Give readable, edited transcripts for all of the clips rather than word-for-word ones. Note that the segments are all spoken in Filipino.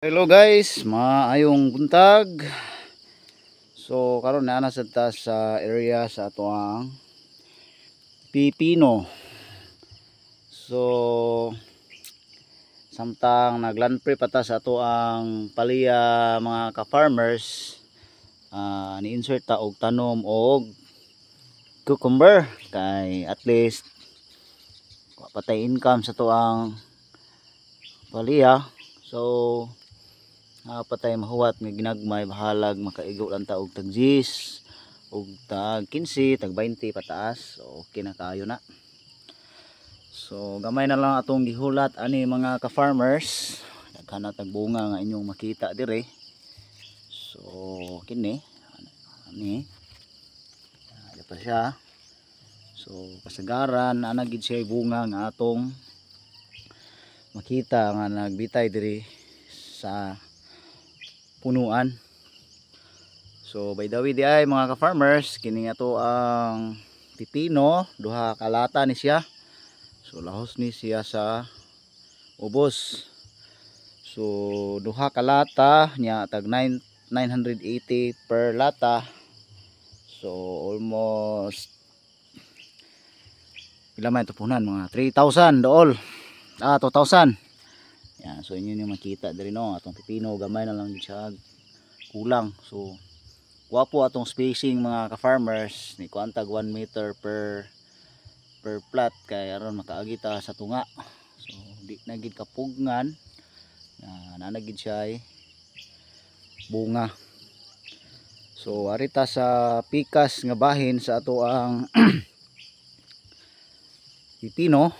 Hello guys, maayong buntag. So karon na sa ta sa area sa atoang pipino. So samtang nagland pre pata sa atoang paliya mga ka-farmers, ni-insert ta og tanom og cucumber kay at least patay income sa atoang paliya. So patay mahuwat nga ginagmay bahalag makaigo lang ta og tag 10 og tag 15 tag 20 pataas. So okay na kayo na. So gamay na lang atong gihulat ani mga ka-farmers, daghan na tag bunga nga inyong makita dire. So kini ani ada pa siya. So kasagaran ana gid siya bunga nga atong makita nga nagbitay dire sa punuan. So by the way di ay mga ka-farmers, kini ato ang pipino, duha ka lata ni siya. So lahos ni siya sa ubos. So duha ka lata nya tag 980 per lata. So almost pila man ito punan, mga 3,000 dool. 2,000. Yan, so inyo yung makita diri no, atong pipino gamay na lang siya kulang. So wapo atong spacing mga ka-farmers, ni kuantag 1 meter per plot kay aron makaagi ta sa tunga. So di na gid kapugngan, nanagid siya ay bunga. So arita sa pikas nga bahin sa ato ang pipino.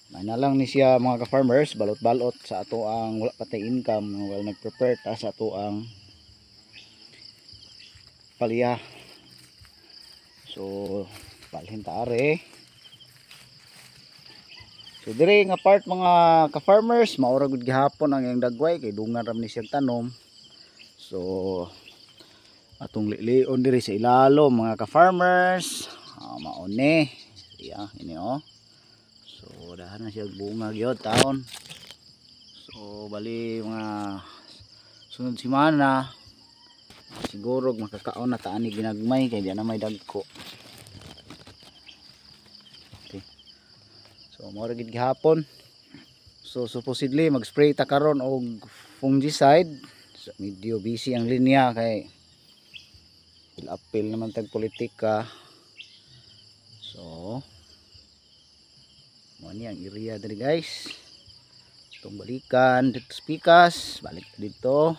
May na lang ni siya mga ka-farmers, balot-balot sa ato ang wala patay income while nag-prepare ta sa ato ang palya. So palhin ta are. So dire nga part mga ka-farmers, maura gud gihapon ang iyang dagway kay dungan ram ni siyang tanom. So atong lion dire sa ilalo mga ka-farmers, maone. Yeah, ini oh. So dahan na siya bunga gyud taon. So bali mga sunod semana siguro makakaon na taani ginagmay kay di na may dagko. Okay. So mao ra gid gihapon. So supposedly mag-spray ta karon og fungicide. So, medyo busy ang linya kay apil naman tag politika. So mo ni ang area diri guys. Itong balikan dito sa pikas, balik dito.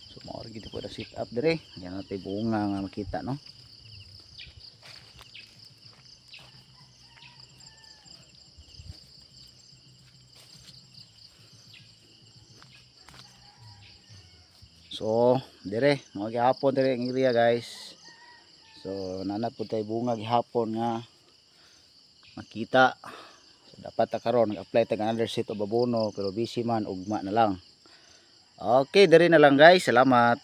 So mo gid po da sit up dire. Yan natin bunga nga makita no. So dire mo gihapon dire ang area guys. So nanat po tayo bunga gihapon nga makita. So dapat ta karon nag-apply tag another set of abono pero busy man ugma na lang. Okay, diri na lang guys. Salamat.